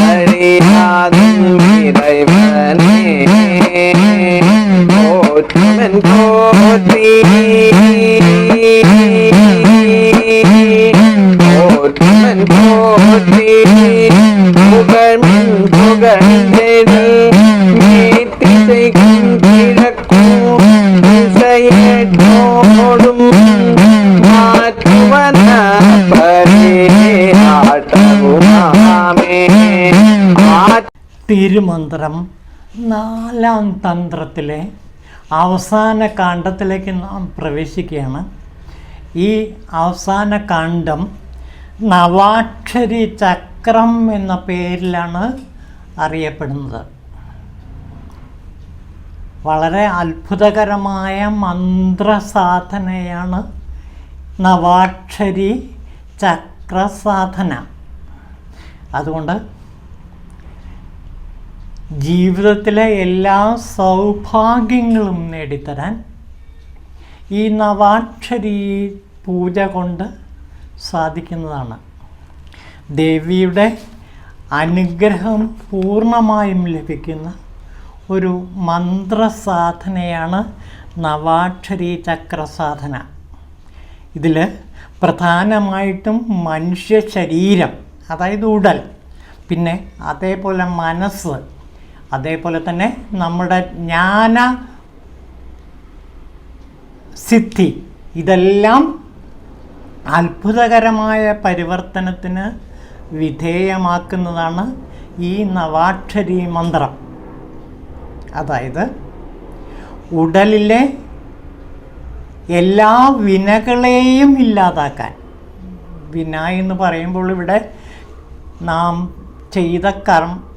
ஆற்றில்லாவழியாதும் இறைவனே போற்றுமன் போற்றி போற்றுமன் போற்றி புகழ்மின் புகழ்ந்தெழு மேத்திசைக்கும் கிழக்கும் திசையேற்றோடும் மாற்றுவன തിരുമന്ത്രം 4-ാം തന്ത്രത്തിലെ അവസാന കാണ്ഡത്തിലേക്ക് നാം പ്രവേശിക്കുകയാണ്. ഈ അവസാന കാണ്ഡം നവാക്ഷരി ചക്രം എന്ന പേരിലാണ് അറിയപ്പെടുന്നത്. വളരെ അത്ഭുതകരമായ മന്ത്രസാധനയാണ് നവാക്ഷരി ചക്രസാധന. അതുകൊണ്ട് ജീവിതത്തിലെ എല്ലാ സൗഭാഗ്യങ്ങളും നേടിത്തരാൻ ഈ നവാക്ഷരി പൂജ കൊണ്ട് സാധിക്കുന്നതാണ്. ദേവിയുടെ അനുഗ്രഹം പൂർണ്ണമായും ലഭിക്കുന്ന ഒരു മന്ത്രസാധനയാണ് നവാക്ഷരി ചക്രസാധന. ഇതിൽ പ്രധാനമായിട്ടും മനുഷ്യ ശരീരം, അതായത് ഉടൽ, പിന്നെ അതേപോലെ മനസ്സ്, അതേപോലെ തന്നെ നമ്മുടെ ജ്ഞാന സിദ്ധി, ഇതെല്ലാം അത്ഭുതകരമായ പരിവർത്തനത്തിന് വിധേയമാക്കുന്നതാണ് ഈ നവാക്ഷരി മന്ത്രം. അതായത് ഉടലിലെ എല്ലാ വിനകളെയും ഇല്ലാതാക്കാൻ. വിന എന്ന് പറയുമ്പോൾ ഇവിടെ നാം ചെയ്ത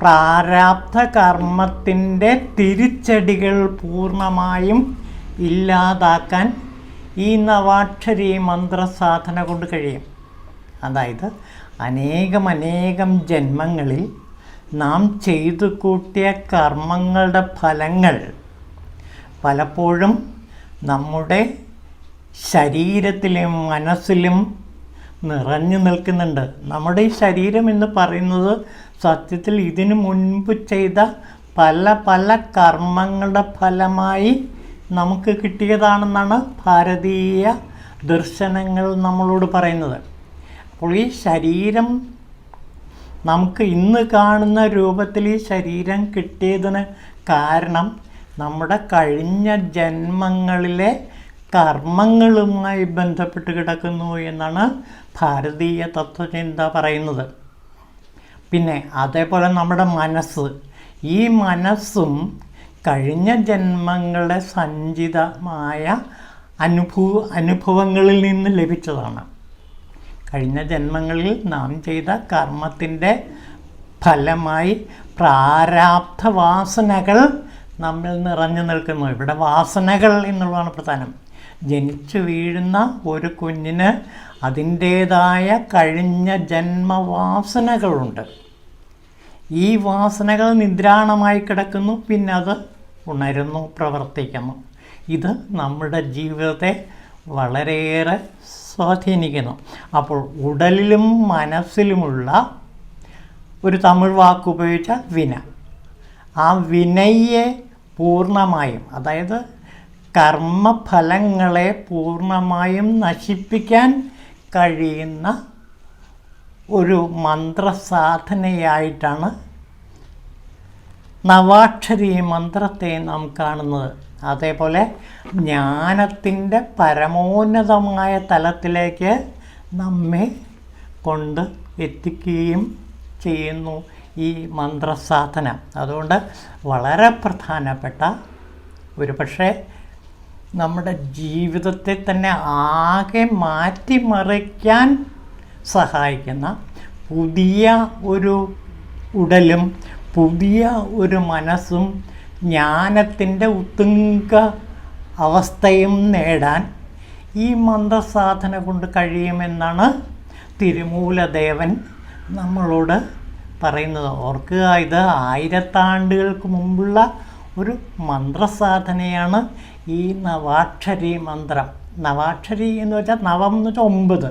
പ്രാരാബ്ധ കർമ്മത്തിൻ്റെ തിരിച്ചടികൾ പൂർണ്ണമായും ഇല്ലാതാക്കാൻ ഈ നവാക്ഷരി മന്ത്രസാധന കൊണ്ട് കഴിയും. അതായത് അനേകം ജന്മങ്ങളിൽ നാം ചെയ്തു കൂട്ടിയ കർമ്മങ്ങളുടെ ഫലങ്ങൾ പലപ്പോഴും നമ്മുടെ ശരീരത്തിലും മനസ്സിലും നിറഞ്ഞു നിൽക്കുന്നുണ്ട്. നമ്മുടെ ഈ ശരീരം എന്ന് പറയുന്നത് സത്യത്തിൽ ഇതിനു മുൻപ് ചെയ്ത പല കർമ്മങ്ങളുടെ ഫലമായി നമുക്ക് കിട്ടിയതാണെന്നാണ് ഭാരതീയ ദർശനങ്ങൾ നമ്മളോട് പറയുന്നത്. അപ്പോൾ ഈ ശരീരം നമുക്ക് ഇന്ന് കാണുന്ന രൂപത്തിൽ ഈ ശരീരം കിട്ടിയതിന് കാരണം നമ്മുടെ കഴിഞ്ഞ ജന്മങ്ങളിലെ കർമ്മങ്ങളുമായി ബന്ധപ്പെട്ട് കിടക്കുന്നു എന്നാണ് ഭാരതീയ തത്വചിന്ത പറയുന്നത്. പിന്നെ അതേപോലെ നമ്മുടെ മനസ്സ്, ഈ മനസ്സും കഴിഞ്ഞ ജന്മങ്ങളുടെ സഞ്ചിതമായ അനുഭവങ്ങളിൽ നിന്ന് ലഭിച്ചതാണ്. കഴിഞ്ഞ ജന്മങ്ങളിൽ നാം ചെയ്ത കർമ്മത്തിൻ്റെ ഫലമായി പ്രാരാബ്ധ വാസനകൾ നമ്മിൽ നിറഞ്ഞു നിൽക്കുന്നു. ഇവിടെ വാസനകൾ എന്നുള്ളതാണ് പ്രധാനം. ജനിച്ചു വീഴുന്ന ഒരു കുഞ്ഞിന് അതിൻ്റേതായ കഴിഞ്ഞ ജന്മവാസനകളുണ്ട്. ഈ വാസനകൾ നിദ്രാണമായി കിടക്കുന്നു, പിന്നെ അത് ഉണരുന്നു, പ്രവർത്തിക്കുന്നു. ഇത് നമ്മുടെ ജീവിതത്തെ വളരെയേറെ സ്വാധീനിക്കുന്നു. അപ്പോൾ ഉടലിലും മനസ്സിലുമുള്ള ഒരു തമിഴ് വാക്കുപയോഗിച്ച വിന, ആ വിനയെ പൂർണ്ണമായും, അതായത് കർമ്മഫലങ്ങളെ പൂർണ്ണമായും നശിപ്പിക്കാൻ കഴിയുന്ന ഒരു മന്ത്രസാധനയായിട്ടാണ് നവാക്ഷരി മന്ത്രത്തെ നാം കാണുന്നത്. അതേപോലെ ജ്ഞാനത്തിൻ്റെ പരമോന്നതമായ തലത്തിലേക്ക് നമ്മെ കൊണ്ട് എത്തിക്കുകയും ചെയ്യുന്നു ഈ മന്ത്രസാധന. അതുകൊണ്ട് വളരെ പ്രധാനപ്പെട്ട, ഒരു പക്ഷേ നമ്മുടെ ജീവിതത്തെ തന്നെ ആകെ മാറ്റിമറിക്കാൻ സഹായിക്കുന്ന പുതിയ ഒരു ഉടലും പുതിയ ഒരു മനസ്സും ജ്ഞാനത്തിൻ്റെ ഉത്തുംഗ അവസ്ഥയും നേടാൻ ഈ മന്ത്രസാധന കൊണ്ട് കഴിയുമെന്നാണ് തിരുമൂലദേവൻ നമ്മളോട് പറയുന്നത്. ഓർക്കുക, ഇത് 1000 ആണ്ടുകൾക്ക് മുമ്പുള്ള ഒരു മന്ത്രസാധനയാണ് ഈ നവാക്ഷരി മന്ത്രം. നവാക്ഷരി എന്ന് വെച്ചാൽ നവം എന്ന് വെച്ചാൽ 9,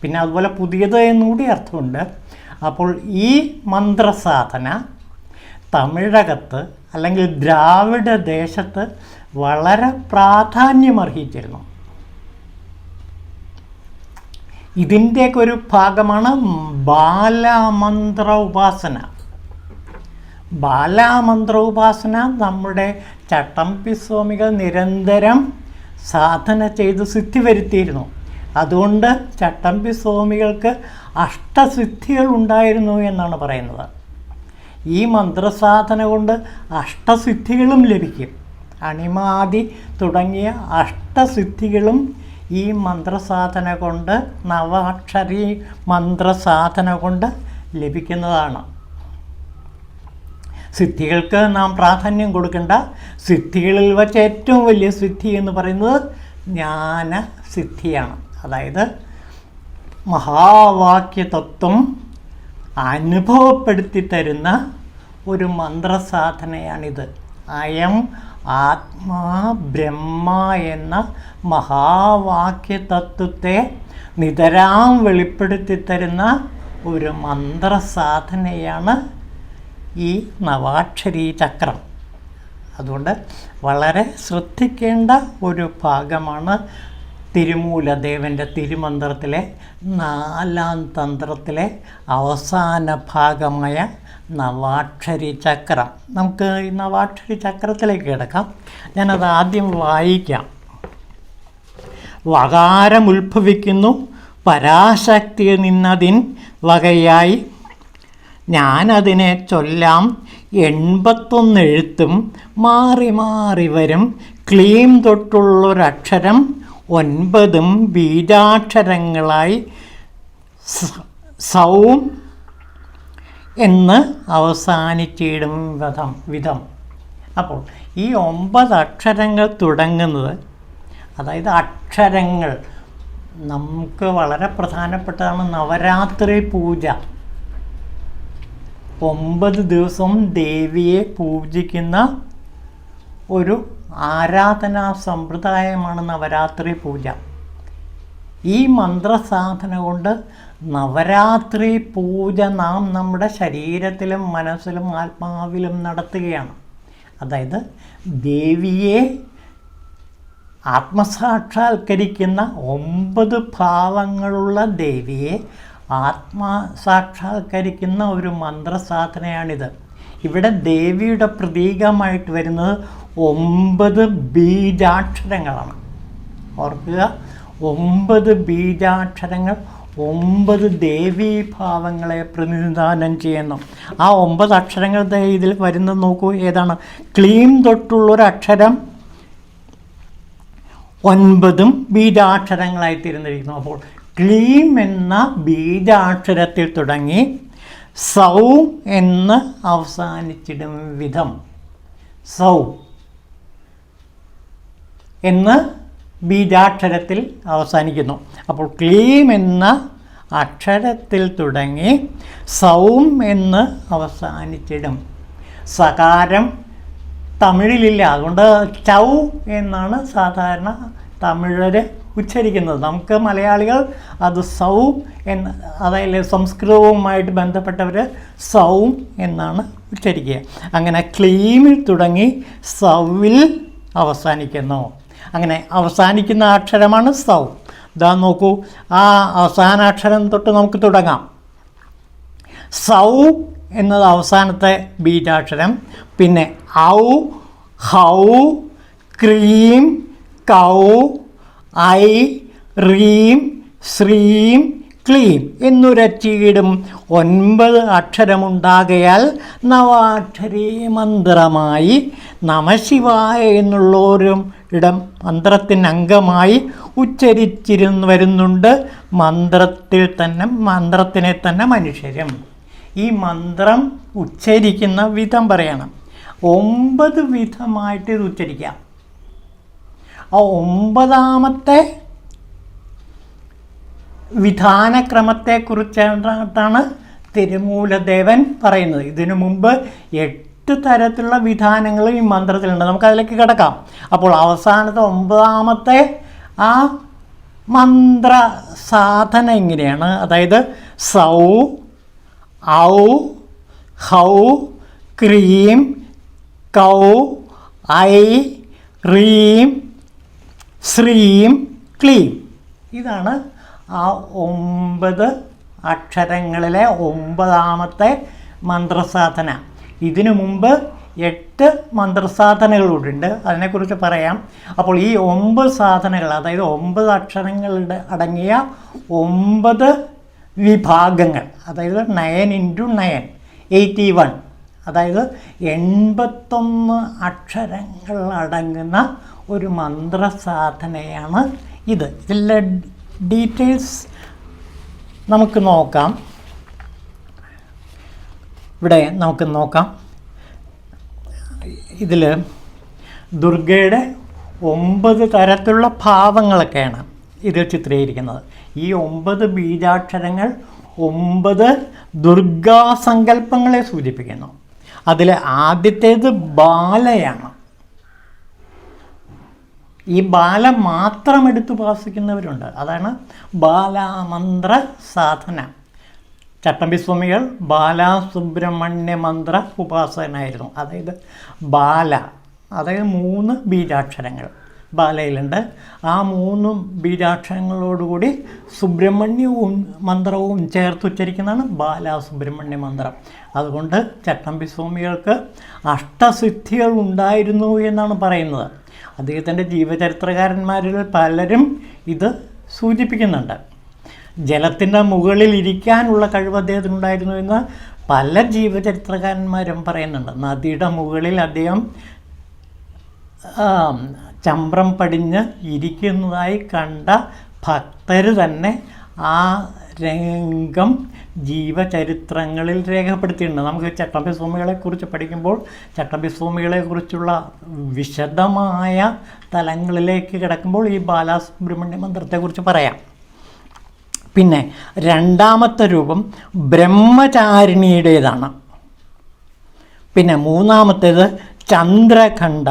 പിന്നെ അതുപോലെ പുതിയത് എന്നുകൂടി അർത്ഥമുണ്ട്. അപ്പോൾ ഈ മന്ത്രസാധന തമിഴകത്ത് അല്ലെങ്കിൽ ദ്രാവിഡ ദേശത്ത് വളരെ പ്രാധാന്യമർഹിച്ചിരുന്നു. ഇതിൻ്റെയൊക്കെ ഒരു ഭാഗമാണ് ബാലമന്ത്ര ഉപാസന. ബാലമന്ത്ര ഉപാസന നമ്മുടെ ചട്ടമ്പി സ്വാമികൾ നിരന്തരം സാധന ചെയ്ത് സിദ്ധി വരുത്തിയിരുന്നു. അതുകൊണ്ട് ചട്ടമ്പി സ്വാമികൾക്ക് അഷ്ടസിദ്ധികൾ ഉണ്ടായിരുന്നു എന്നാണ് പറയുന്നത്. ഈ മന്ത്രസാധന കൊണ്ട് അഷ്ടസിദ്ധികളും ലഭിക്കും. അണിമാതി തുടങ്ങിയ അഷ്ടസിദ്ധികളും ഈ മന്ത്രസാധന കൊണ്ട്, നവാക്ഷരി മന്ത്രസാധന കൊണ്ട് ലഭിക്കുന്നതാണ്. സിദ്ധികൾക്ക് നാം പ്രാധാന്യം കൊടുക്കേണ്ട. സിദ്ധികളിൽ വച്ച് ഏറ്റവും വലിയ സിദ്ധി എന്ന് പറയുന്നത് ജ്ഞാനസിദ്ധിയാണ്. അതായത് മഹാവാക്യതത്വം അനുഭവപ്പെടുത്തി തരുന്ന ഒരു മന്ത്രസാധനയാണിത്. അയം ആത്മാ ബ്രഹ്മ എന്ന മഹാവാക്യതത്വത്തെ നിതരാം വെളിപ്പെടുത്തി തരുന്ന ഒരു മന്ത്രസാധനയാണ് ഈ നവാക്ഷരി ചക്രം. അതുകൊണ്ട് വളരെ ശ്രദ്ധിക്കേണ്ട ഒരു ഭാഗമാണ് തിരുമൂലദേവൻ്റെ തിരുമന്ത്രത്തിലെ 4ാം തന്ത്രത്തിലെ അവസാന ഭാഗമായ നവാക്ഷരി ചക്രം. നമുക്ക് ഈ നവാക്ഷരി ചക്രത്തിലേക്ക് കിടക്കാം. ഞാനത് ആദ്യം വായിക്കാം. വകാരമുത്ഭവിക്കുന്നു പരാശക്തിയിൽ നിന്നതിൻ വകയായി ഞാനതിനെ ചൊല്ലാം 81 എഴുത്തും മാറി മാറി വരും. ക്ലീം തൊട്ടുള്ളൊരക്ഷരം 9 ബീജാക്ഷരങ്ങളായി സൗം എന്ന് അവസാനിച്ചിടും വിധം. അപ്പോൾ ഈ 9 അക്ഷരങ്ങൾ തുടങ്ങുന്നത്, അതായത് അക്ഷരങ്ങൾ നമുക്ക് വളരെ പ്രധാനപ്പെട്ടതാണ്. നവരാത്രി പൂജ 9 ദിവസവും ദേവിയെ പൂജിക്കുന്ന ഒരു ആരാധനാ സമ്പ്രദായമാണ് നവരാത്രി പൂജ. ഈ മന്ത്രസാധന കൊണ്ട് നവരാത്രി പൂജ നാം നമ്മുടെ ശരീരത്തിലും മനസ്സിലും ആത്മാവിലും നടത്തുകയാണ്. അതായത് ദേവിയെ ആത്മസാക്ഷാത്കരിക്കുന്ന 9 ഭാവങ്ങളുള്ള ദേവിയെ ആത്മസാക്ഷാത്കരിക്കുന്ന ഒരു മന്ത്രസാധനയാണിത്. ഇവിടെ ദേവിയുടെ പ്രതീകമായിട്ട് വരുന്നത് 9 ബീജാക്ഷരങ്ങളാണ്. ഓർക്കുക, 9 ബീജാക്ഷരങ്ങൾ 9 ദേവീഭാവങ്ങളെ പ്രതിനിധാനം ചെയ്യുന്നു. ആ 9 അക്ഷരങ്ങൾ ഇതിൽ വരുന്നത് നോക്കൂ. ഏതാണ്? ക്ലീം തൊട്ടുള്ളൊരക്ഷരം 9 ബീജാക്ഷരങ്ങളായി തീർന്നിരിക്കുന്നു. അപ്പോൾ ക്ലീം എന്ന ബീജാക്ഷരത്തിൽ തുടങ്ങി സൗ എന്ന് അവസാനിച്ചിടും വിധം. സൗ എന്ന് ബീജാക്ഷരത്തിൽ അവസാനിക്കുന്നു. അപ്പോൾ ക്ലീം എന്ന അക്ഷരത്തിൽ തുടങ്ങി സൗം എന്ന് അവസാനിച്ചിടും. സകാരം തമിഴിലില്ല, അതുകൊണ്ട് ചൗ എന്നാണ് സാധാരണ തമിഴർ ഉച്ചരിക്കുന്നത്. നമുക്ക് മലയാളികൾ അത് സൗ എന്ന്, അതായത് സംസ്കൃതവുമായിട്ട് ബന്ധപ്പെട്ടവർ സൗം എന്നാണ് ഉച്ചരിക്കുക. അങ്ങനെ ക്ലീമിൽ തുടങ്ങി സൗവിൽ അവസാനിക്കുന്നു. അങ്ങനെ അവസാനിക്കുന്ന അക്ഷരമാണ് സൗ. ഇതാ നോക്കൂ, ആ അവസാന അക്ഷരം തൊട്ട് നമുക്ക് തുടങ്ങാം. സൗ എന്നത് അവസാനത്തെ ബീജാക്ഷരം. പിന്നെ ഔ, ഹൗ, ക്രീം, കൗ, ഐ, റീം, ശ്രീം, ക്ലീം എന്നൊരച്ചീടും 9 അക്ഷരമുണ്ടാകയാൽ നവാക്ഷരി മന്ത്രമായി നമശിവായ എന്നുള്ളൊരു ഇടം മന്ത്രത്തിന് അംഗമായി വരുന്നുണ്ട്. മന്ത്രത്തിനെ തന്നെ മനുഷ്യരും. ഈ മന്ത്രം ഉച്ചരിക്കുന്ന വിധം പറയണം. 9 വിധമായിട്ട് ഇത് ഉച്ചരിക്കാം. ആ 9ാമത്തെ വിധാനക്രമത്തെക്കുറിച്ചാണ് തിരുമൂലദേവൻ പറയുന്നത്. ഇതിനു മുമ്പ് 8 തരത്തിലുള്ള വിധാനങ്ങൾ ഈ മന്ത്രത്തിലുണ്ട്. നമുക്കതിലേക്ക് കിടക്കാം. അപ്പോൾ അവസാനത്തെ 9ാമത്തെ ആ മന്ത്ര സാധന ഇങ്ങനെയാണ്. അതായത് സൗ, ഔ, ഹൗ, ക്രീം, കൗ, ഐ, റീം, ശ്രീം, ക്ലീം. ഇതാണ് ആ 9 അക്ഷരങ്ങളിലെ 9ാമത്തെ മന്ത്രസാധന. ഇതിനു മുമ്പ് 8 മന്ത്രസാധനകളുണ്ട്, അതിനെക്കുറിച്ച് പറയാം. അപ്പോൾ ഈ 9 സാധനകൾ, അതായത് 9 അക്ഷരങ്ങളുടെ അടങ്ങിയ 9 വിഭാഗങ്ങൾ, അതായത് 9 × 9 81, അതായത് 81 അക്ഷരങ്ങൾ അടങ്ങുന്ന ഒരു മന്ത്രസാധനയാണ് ഇത്. ഇതിലെ ഡീറ്റെയിൽസ് നമുക്ക് നോക്കാം. ഇവിടെ നമുക്ക് നോക്കാം. ഇതിൽ ദുർഗയുടെ 9 തരത്തിലുള്ള ഭാവങ്ങളൊക്കെയാണ് ഇത് ചിത്രീകരിക്കുന്നത്. ഈ 9 ബീജാക്ഷരങ്ങൾ 9 ദുർഗാസങ്കല്പങ്ങളെ സൂചിപ്പിക്കുന്നു. അതിൽ ആദ്യത്തേത് ബാലയാണ്. ഈ ബാല മാത്രം എടുത്ത് ഉപാസിക്കുന്നവരുണ്ട്. അതാണ് ബാലാമന്ത്ര സാധന. ചട്ടമ്പിസ്വാമികൾ ബാലാസുബ്രഹ്മണ്യ മന്ത്ര ഉപാസകനായിരുന്നു. അതായത് ബാല, അതായത് 3 ബീജാക്ഷരങ്ങൾ ബാലയിലുണ്ട്. ആ 3 ബീജാക്ഷരങ്ങളോടുകൂടി സുബ്രഹ്മണ്യവും മന്ത്രവും ചേർത്തുച്ചരിക്കുന്നതാണ് ബാലാസുബ്രഹ്മണ്യ മന്ത്രം. അതുകൊണ്ട് ചട്ടമ്പിസ്വാമികൾക്ക് അഷ്ടസിദ്ധികൾ ഉണ്ടായിരുന്നു എന്നാണ് പറയുന്നത്. അദ്ദേഹത്തിൻ്റെ ജീവചരിത്രകാരന്മാരിൽ പലരും ഇത് സൂചിപ്പിക്കുന്നുണ്ട്. ജലത്തിൻ്റെ മുകളിൽ ഇരിക്കാനുള്ള കഴിവ് അദ്ദേഹത്തിനുണ്ടായിരുന്നു എന്ന് പല ജീവചരിത്രകാരന്മാരും പറയുന്നുണ്ട്. നദിയുടെ മുകളിൽ അദ്ദേഹം ചമ്രം പടിഞ്ഞ് ഇരിക്കുന്നതായി കണ്ട ഭക്തർ തന്നെ ആ രംഗം ജീവചരിത്രങ്ങളിൽ രേഖപ്പെടുത്തിയിട്ടുണ്ട്. നമുക്ക് ചട്ടമ്പിസ്വാമികളെക്കുറിച്ച് പഠിക്കുമ്പോൾ ചട്ടമ്പിസ്വാമികളെക്കുറിച്ചുള്ള വിശദമായ തലങ്ങളിലേക്ക് കിടക്കുമ്പോൾ ഈ ബാലസുബ്രഹ്മണ്യ മന്ത്രത്തെക്കുറിച്ച് പറയാം. പിന്നെ 2ാമത്തെ രൂപം ബ്രഹ്മചാരിണിയുടേതാണ്. പിന്നെ 3ാമത്തേത് ചന്ദ്രഖണ്ഡ.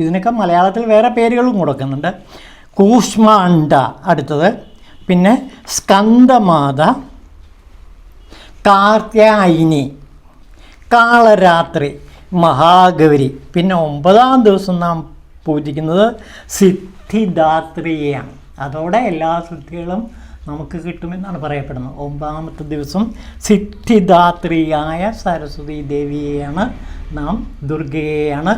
ഇതിനൊക്കെ മലയാളത്തിൽ വേറെ പേരുകളും കൊടുക്കുന്നുണ്ട്. കൂഷ്മാണ്ഡ അടുത്തത്. പിന്നെ സ്കന്ദമാത, കാർത്യായിനി, കാളരാത്രി, മഹാഗൗരി. പിന്നെ 9ാം ദിവസം നാം പൂജിക്കുന്നത് സിദ്ധിദാത്രിയെയാണ്. അതോടെ എല്ലാ സിദ്ധികളും നമുക്ക് കിട്ടുമെന്നാണ് പറയപ്പെടുന്നത്. 9ാമത്തെ ദിവസം സിദ്ധിദാത്രിയായ സരസ്വതി ദേവിയെയാണ് നാം, ദുർഗയെയാണ്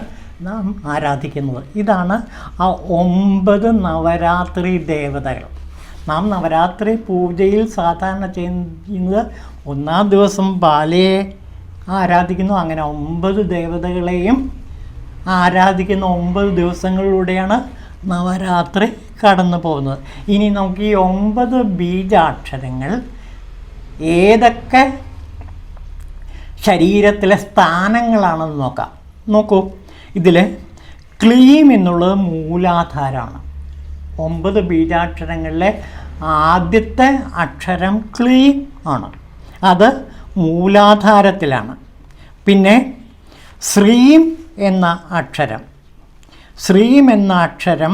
നാം ആരാധിക്കുന്നത്. ഇതാണ് ആ 9 നവരാത്രി ദേവതകൾ. നാം നവരാത്രി പൂജയിൽ സാധാരണ ചെയ്യുന്നത് 1ാം ദിവസം ബാലയെ ആരാധിക്കുന്നു. അങ്ങനെ 9 ദേവതകളെയും ആരാധിക്കുന്ന 9 ദിവസങ്ങളിലൂടെയാണ് നവരാത്രി കടന്നു പോകുന്നത്. ഇനി നമുക്ക് ഈ 9 ബീജാക്ഷരങ്ങൾ ഏതൊക്കെ ശരീരത്തിലെ സ്ഥാനങ്ങളാണെന്ന് നോക്കാം. നോക്കൂ, ഇതിൽ ക്ലീം എന്നുള്ളത് മൂലാധാരമാണ്. 9 ബീജാക്ഷരങ്ങളിലെ ആദ്യത്തെ അക്ഷരം ക്ലീം ആണ്. അത് മൂലാധാരത്തിലാണ്. പിന്നെ ശ്രീം എന്ന അക്ഷരം, ശ്രീം എന്ന അക്ഷരം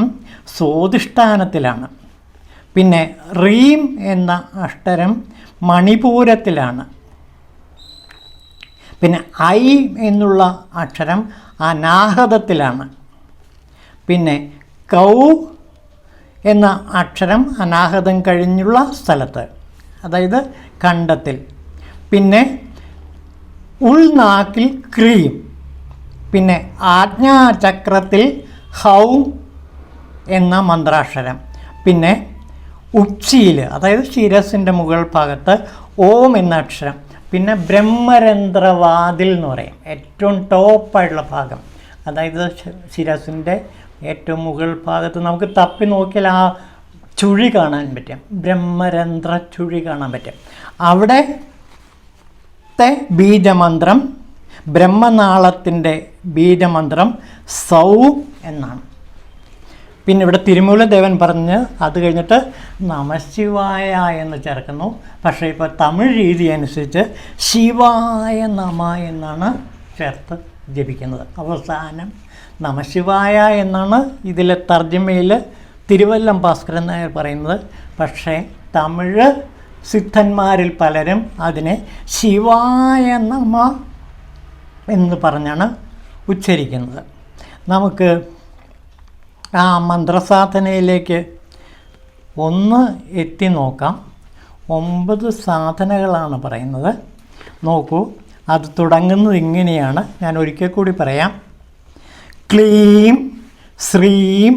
സ്വാധിഷ്ഠാനത്തിലാണ്. പിന്നെ റീം എന്ന അക്ഷരം മണിപൂരത്തിലാണ്. പിന്നെ ഐ എന്നുള്ള അക്ഷരം അനാഹതത്തിലാണ്. പിന്നെ കൗ എന്ന അക്ഷരം അനാഹതം കഴിഞ്ഞുള്ള സ്ഥലത്ത്, അതായത് കണ്ടത്തിൽ. പിന്നെ ഉൾനാക്കിൽ ക്രീം. പിന്നെ ആജ്ഞാചക്രത്തിൽ ഹൗ എന്ന മന്ത്രാക്ഷരം. പിന്നെ ഉച്ചിയിൽ, അതായത് ശിരസിൻ്റെ മുകൾ ഭാഗത്ത് ഓം എന്ന അക്ഷരം. പിന്നെ ബ്രഹ്മരന്ധ്രവാതിൽ എന്ന് പറയും, ഏറ്റവും ടോപ്പായിട്ടുള്ള ഭാഗം, അതായത് ശിരസിൻ്റെ ഏറ്റവും മുകൾ ഭാഗത്ത് നമുക്ക് തപ്പി നോക്കിയാൽ ആ ചുഴി കാണാൻ പറ്റും, ബ്രഹ്മരന്ധ്ര ചുഴി കാണാൻ പറ്റും. അവിടത്തെ ബീജമന്ത്രം, ബ്രഹ്മനാളത്തിൻ്റെ ബീജമന്ത്രം സൗ എന്നാണ്. പിന്നെ ഇവിടെ തിരുമൂലദേവൻ പറഞ്ഞ് അത് കഴിഞ്ഞിട്ട് നമശിവായ എന്ന് ചേർക്കുന്നു. പക്ഷേ ഇപ്പോൾ തമിഴ് രീതി അനുസരിച്ച് ശിവായ നമ എന്നാണ് ചേർത്ത് ജപിക്കുന്നത്. അവസാനം നമശിവായ എന്നാണ് ഇതിലെ തർജ്ജമയിൽ തിരുവല്ലം ഭാസ്കരൻ നായർ പറയുന്നത്. പക്ഷേ തമിഴ് സിദ്ധന്മാരിൽ പലരും അതിനെ ശിവായ നമ എന്ന് പറഞ്ഞാണ് ഉച്ചരിക്കുന്നത്. നമുക്ക് ആ മന്ത്രസാധനയിലേക്ക് ഒന്ന് എത്തി നോക്കാം. 9 സാധനകളാണ് പറയുന്നത്. നോക്കൂ, അത് തുടങ്ങുന്നത് ഇങ്ങനെയാണ്. ഞാൻ ഒരിക്കൽ കൂടി പറയാം. ക്ലീം ശ്രീം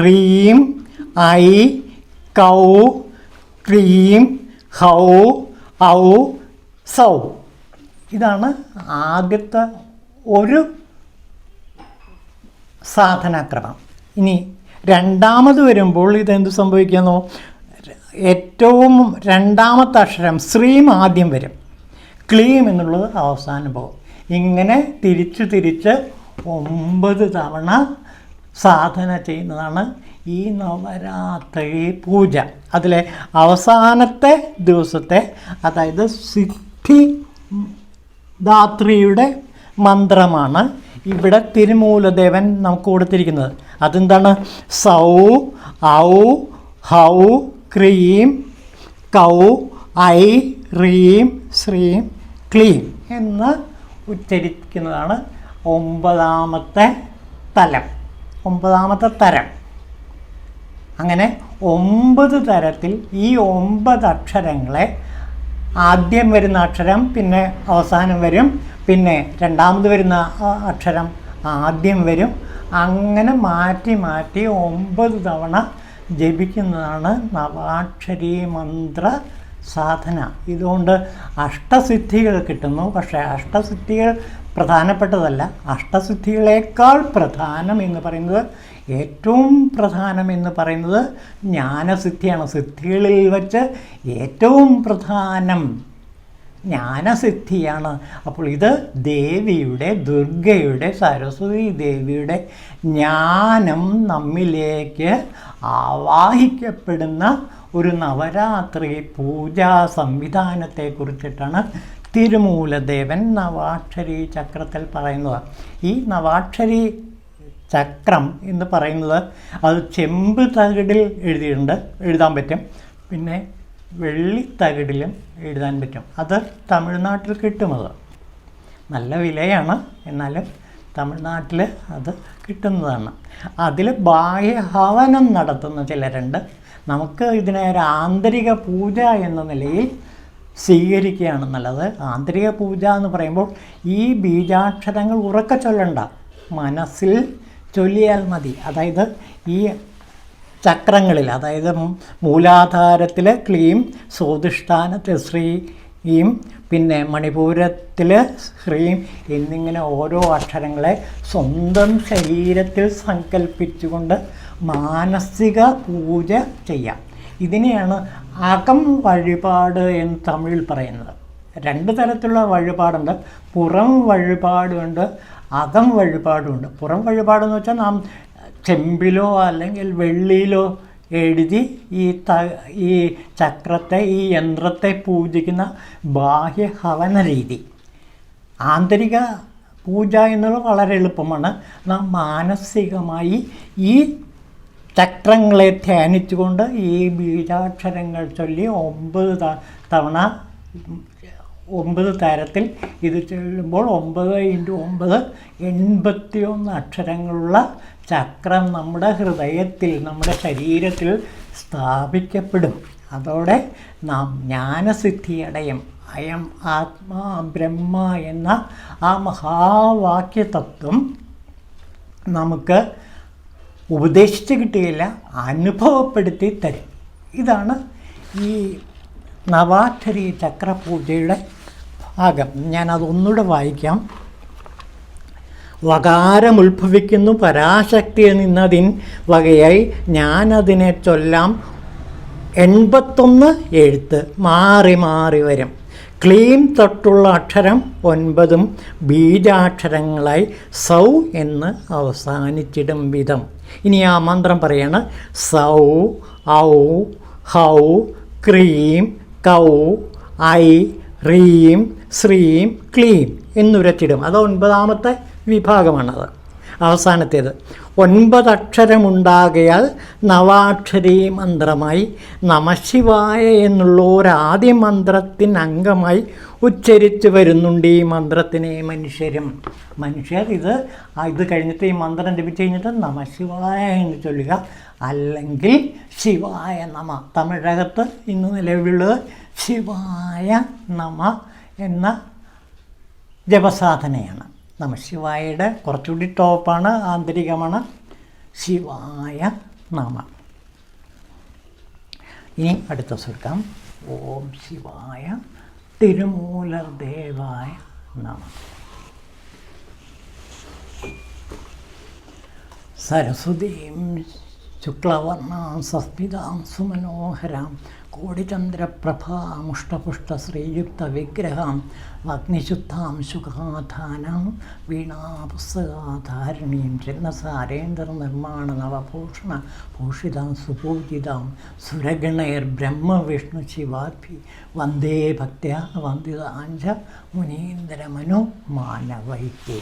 റീം ഐ കൗ ക്രീം ഹൗ ഔ സൗ. ഇതാണ് ആദ്യത്തെ ഒരു സാധനാക്രമം. ഇനി രണ്ടാമത് വരുമ്പോൾ ഇതെന്ത് സംഭവിക്കുന്നു? ഏറ്റവും രണ്ടാമത്തെ അക്ഷരം ശ്രീം ആദ്യം വരും, ക്ലീം എന്നുള്ളത് അവസാനം പോകും. ഇങ്ങനെ തിരിച്ച് 9 തവണ സാധന ചെയ്യുന്നതാണ് ഈ നവരാത്രി പൂജ. അതിലെ അവസാനത്തെ ദിവസത്തെ, അതായത് സിദ്ധിദാത്രിയുടെ മന്ത്രമാണ് ഇവിടെ തിരുമൂലദേവൻ നമുക്ക് കൊടുത്തിരിക്കുന്നത്. അതെന്താണ്? സൗ ഔ ഹൗ ക്രീം കൗ ഐ റീം ശ്രീം ക്ലീം എന്ന് ഉച്ചരിക്കുന്നതാണ് 9ാമത്തെ തലം, 9ാമത്തെ തരം. അങ്ങനെ 9 തരത്തിൽ ഈ 9 അക്ഷരങ്ങളെ ആദ്യം വരുന്ന അക്ഷരം പിന്നെ അവസാനം വരും, പിന്നെ രണ്ടാമത് വരുന്ന അക്ഷരം ആദ്യം വരും. അങ്ങനെ മാറ്റി മാറ്റി 9 തവണ ജപിക്കുന്നതാണ് നവാക്ഷരി മന്ത്ര സാധന. ഇതുകൊണ്ട് അഷ്ടസിദ്ധികൾ കിട്ടുന്നു. പക്ഷേ അഷ്ടസിദ്ധികൾ പ്രധാനപ്പെട്ടതല്ല. അഷ്ടസിദ്ധികളേക്കാൾ പ്രധാനം എന്ന് പറയുന്നത്, ഏറ്റവും പ്രധാനം എന്ന് പറയുന്നത് ജ്ഞാനസിദ്ധിയാണ്. സിദ്ധികളിൽ വച്ച് ഏറ്റവും പ്രധാനം ജ്ഞാനസിദ്ധിയാണ്. അപ്പോൾ ഇത് ദേവിയുടെ, ദുർഗയുടെ, സരസ്വതി ദേവിയുടെ ജ്ഞാനം നമ്മിലേക്ക് ആവാഹിക്കപ്പെടുന്ന ഒരു നവരാത്രി പൂജാ സംവിധാനത്തെക്കുറിച്ചിട്ടാണ് തിരുമൂലദേവൻ നവാക്ഷരി ചക്രത്തിൽ പറയുന്നത്. ഈ നവാക്ഷരി ചക്രം എന്ന് പറയുന്നത് അത് ചെമ്പ് തകിടിൽ എഴുതാൻ പറ്റും, പിന്നെ വെള്ളിത്തകിടിലും എഴുതാൻ പറ്റും. അത് തമിഴ്നാട്ടിൽ കിട്ടുന്നത് നല്ല വിലയാണ്, എന്നാലും തമിഴ്നാട്ടിൽ അത് കിട്ടുന്നതാണ്. അതിൽ ബാഹ്യഹവനം നടത്തുന്ന ചിലരുണ്ട്. നമുക്ക് ഇതിനെ ഒരു ആന്തരിക പൂജ എന്ന നിലയിൽ സ്വീകരിക്കുകയാണ് നല്ലത്. ആന്തരിക പൂജ എന്ന് പറയുമ്പോൾ ഈ ബീജാക്ഷരങ്ങൾ ഉറക്കെ ചൊല്ലണ്ട, മനസ്സിൽ ചൊല്ലിയാൽ മതി. അതായത് ഈ ചക്രങ്ങളിൽ, അതായത് മൂലാധാരത്തിൽ ക്ലീം, സ്വാധിഷ്ഠാനത്തിൽ ശ്രീം, പിന്നെ മണിപൂരത്തിൽ ശ്രീം എന്നിങ്ങനെ ഓരോ അക്ഷരങ്ങളെ സ്വന്തം ശരീരത്തിൽ സങ്കല്പിച്ചുകൊണ്ട് മാനസിക പൂജ ചെയ്യാം. ഇതിനെയാണ് അകം വഴിപാട് എന്ന് തമിഴിൽ പറയുന്നത്. 2 തരത്തിലുള്ള വഴിപാടുണ്ട്. പുറം വഴിപാടുണ്ട്, അകം വഴിപാടുമുണ്ട്. പുറം വഴിപാടെന്ന് വെച്ചാൽ നാം ചെമ്പിലോ അല്ലെങ്കിൽ വെള്ളിയിലോ എഴുതി ഈ ചക്രത്തെ, ഈ യന്ത്രത്തെ പൂജിക്കുന്ന ബാഹ്യഹവന രീതി. ആന്തരിക പൂജ എന്നുള്ളത് വളരെ എളുപ്പമാണ്. നാം മാനസികമായി ഈ ചക്രങ്ങളെ ധ്യാനിച്ചുകൊണ്ട് ഈ ബീജാക്ഷരങ്ങൾ ചൊല്ലി 9 തവണ 9 തരത്തിൽ ഇത് ചൊല്ലുമ്പോൾ 9 × 9 81 അക്ഷരങ്ങളുള്ള ചക്രം നമ്മുടെ ഹൃദയത്തിൽ, നമ്മുടെ ശരീരത്തിൽ സ്ഥാപിക്കപ്പെടും. അതോടെ നാം ജ്ഞാനസിദ്ധിയടയും. അയം ആത്മാ ബ്രഹ്മ എന്ന ആ മഹാവാക്യതത്വം നമുക്ക് ഉപദേശിച്ച് കിട്ടുകയില്ല, അനുഭവപ്പെടുത്തി തരും. ഇതാണ് ഈ നവാക്ഷരി ചക്രപൂജയുടെ ഭാഗം. ഞാനതൊന്നുകൂടെ വായിക്കാം. വകാരമുത്ഭവിക്കുന്നു പരാശക്തിയിൽ നിന്നതിൻ വകയായി ഞാനതിനെ ചൊല്ലാം 81 എഴുത്ത് മാറി മാറി വരും. ക്ലീം തൊട്ടുള്ള അക്ഷരം 9 ബീജാക്ഷരങ്ങളായി സൗ എന്ന് അവസാനിച്ചിടും വിധം. ഇനി ആ മന്ത്രം പറയാണ്. സൗ ഔ ഹൗ ക്രീം കൗ ഐ റീം ശ്രീം ക്ലീം എന്നുരച്ചിടും. അത് 9ാമത്തെ വിഭാഗമാണത്. അവസാനത്തേത് 9 അക്ഷരമുണ്ടാകയാൽ നവാക്ഷരീ മന്ത്രമായി നമശിവായ എന്നുള്ള ഒരാദ്യ മന്ത്രത്തിന് അംഗമായി ഉച്ചരിച്ച് വരുന്നുണ്ട് ഈ മന്ത്രത്തിനെ മനുഷ്യർ ഇത് കഴിഞ്ഞിട്ട് ഈ മന്ത്രം ലഭിച്ചു കഴിഞ്ഞിട്ട് നമശിവായ എന്ന് ചൊല്ലുക, അല്ലെങ്കിൽ ശിവായ നമ. തമിഴകത്ത് ഇന്ന് നിലവിലുള്ളത് ശിവായ നമ എന്ന ജപസാധനയാണ്. നമശിവായയുടെ കുറച്ചുകൂടി ടോപ്പാണ്, ആന്തരികമാണ് ശിവായ നമ. ഇനി അടുത്ത സുൽക്കാം. ഓം ശിവായ തിരുമൂലർ ദേവായ നമ. സരസ്വതീം ശുക്ലവർണാം സസ്മിതാം സുമനോഹരാം കോടിചന്ദ്രപ്രഭാമുഷ്ടപുഷ്ട ശ്രീയുക്ത വിഗ്രഹാം അഗ്നിശുദ്ധാം ശുഖാധാനാം വീണാപുസ്തകാധാരണീം ചിഹ്നസാരേന്ദ്ര നിർമ്മാണ നവഭൂഷണ ഭൂഷിതാം സുപൂജിതാം സുരഗണൈർ ബ്രഹ്മ വിഷ്ണു ശിവാഭി വന്ദേ ഭക്ത്യാ വന്ദിതാഞ്ച മുനീന്ദ്രമനോ മാനവൈത്യേ.